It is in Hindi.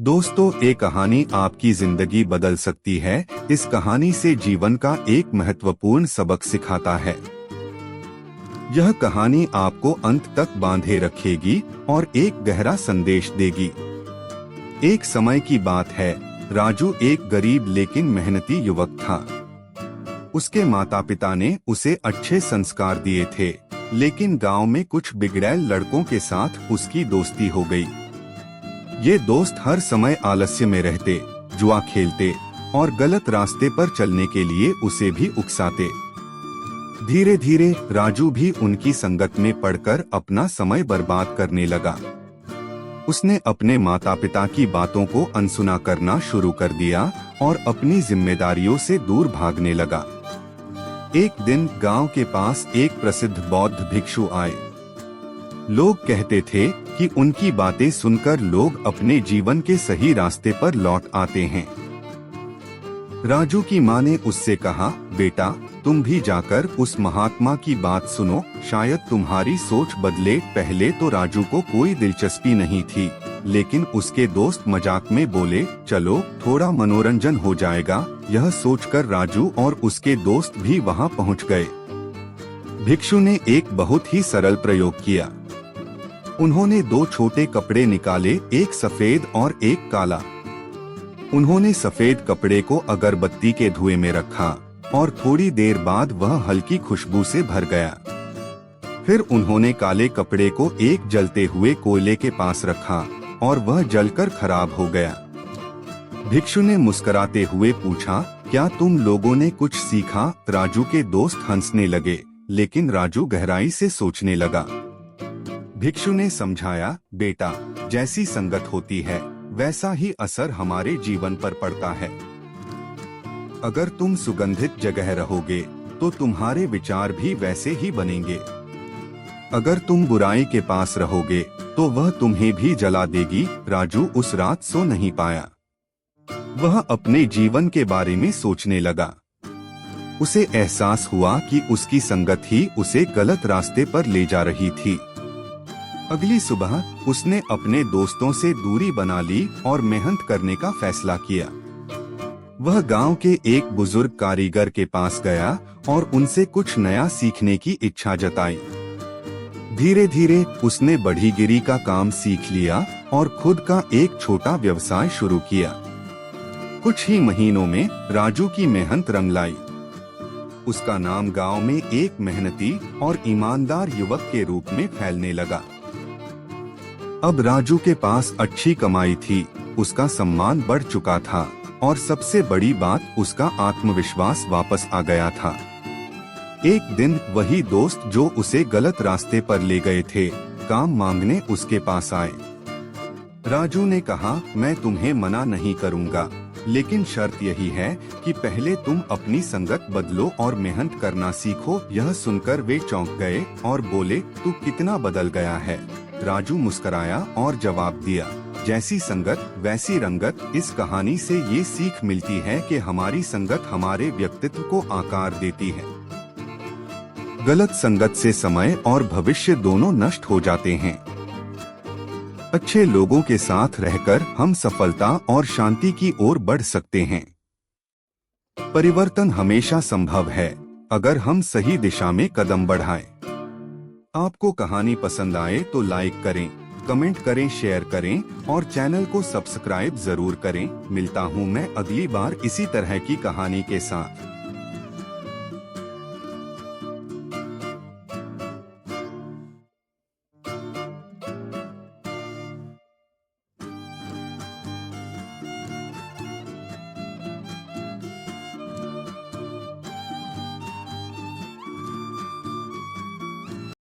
दोस्तों, एक कहानी आपकी जिंदगी बदल सकती है। इस कहानी से जीवन का एक महत्वपूर्ण सबक सिखाता है। यह कहानी आपको अंत तक बांधे रखेगी और एक गहरा संदेश देगी। एक समय की बात है, राजू एक गरीब लेकिन मेहनती युवक था। उसके माता पिता ने उसे अच्छे संस्कार दिए थे, लेकिन गांव में कुछ बिगड़ैल लड़कों के साथ उसकी दोस्ती हो गई। ये दोस्त हर समय आलस्य में रहते, जुआ खेलते और गलत रास्ते पर चलने के लिए उसे भी उकसाते। धीरे धीरे राजू भी उनकी संगत में पड़कर अपना समय बर्बाद करने लगा। उसने अपने माता पिता की बातों को अनसुना करना शुरू कर दिया और अपनी जिम्मेदारियों से दूर भागने लगा। एक दिन गांव के पास एक प्रसिद्ध बौद्ध भिक्षु आए। लोग कहते थे कि उनकी बातें सुनकर लोग अपने जीवन के सही रास्ते पर लौट आते हैं। राजू की माँ ने उससे कहा, बेटा, तुम भी जाकर उस महात्मा की बात सुनो, शायद तुम्हारी सोच बदले। पहले तो राजू को कोई दिलचस्पी नहीं थी, लेकिन उसके दोस्त मजाक में बोले, चलो थोड़ा मनोरंजन हो जाएगा। यह सोचकर राजू और उसके दोस्त भी वहां पहुंच गए। भिक्षु ने एक बहुत ही सरल प्रयोग किया। उन्होंने दो छोटे कपड़े निकाले, एक सफेद और एक काला। उन्होंने सफेद कपड़े को अगरबत्ती के धुएं में रखा और थोड़ी देर बाद वह हल्की खुशबू से भर गया। फिर उन्होंने काले कपड़े को एक जलते हुए कोयले के पास रखा और वह जलकर खराब हो गया। भिक्षु ने मुस्कुराते हुए पूछा, क्या तुम लोगों ने कुछ सीखा? राजू के दोस्त हंसने लगे, लेकिन राजू गहराई से सोचने लगा। भिक्षु ने समझाया, बेटा, जैसी संगत होती है वैसा ही असर हमारे जीवन पर पड़ता है। अगर तुम सुगंधित जगह रहोगे तो तुम्हारे विचार भी वैसे ही बनेंगे। अगर तुम बुराई के पास रहोगे तो वह तुम्हें भी जला देगी। राजू उस रात सो नहीं पाया। वह अपने जीवन के बारे में सोचने लगा। उसे एहसास हुआ कि उसकी संगत ही उसे गलत रास्ते पर ले जा रही थी। अगली सुबह उसने अपने दोस्तों से दूरी बना ली और मेहनत करने का फैसला किया। वह गांव के एक बुजुर्ग कारीगर के पास गया और उनसे कुछ नया सीखने की इच्छा जताई। धीरे धीरे उसने बढ़ईगिरी का काम सीख लिया और खुद का एक छोटा व्यवसाय शुरू किया। कुछ ही महीनों में राजू की मेहनत रंग लाई। उसका नाम गांव में एक मेहनती और ईमानदार युवक के रूप में फैलने लगा। अब राजू के पास अच्छी कमाई थी, उसका सम्मान बढ़ चुका था और सबसे बड़ी बात, उसका आत्मविश्वास वापस आ गया था। एक दिन वही दोस्त जो उसे गलत रास्ते पर ले गए थे, काम मांगने उसके पास आए। राजू ने कहा, मैं तुम्हें मना नहीं करूंगा, लेकिन शर्त यही है कि पहले तुम अपनी संगत बदलो और मेहनत करना सीखो। यह सुनकर वे चौंक गए और बोले, तू कितना बदल गया है? राजू मुस्कुराया और जवाब दिया, जैसी संगत वैसी रंगत। इस कहानी से ये सीख मिलती है कि हमारी संगत हमारे व्यक्तित्व को आकार देती है। गलत संगत से समय और भविष्य दोनों नष्ट हो जाते हैं। अच्छे लोगों के साथ रहकर हम सफलता और शांति की ओर बढ़ सकते हैं। परिवर्तन हमेशा संभव है अगर हम सही दिशा में कदम बढ़ाएं। आपको कहानी पसंद आए तो लाइक करें, कमेंट करें, शेयर करें और चैनल को सब्सक्राइब जरूर करें। मिलता हूं मैं अगली बार इसी तरह की कहानी के साथ।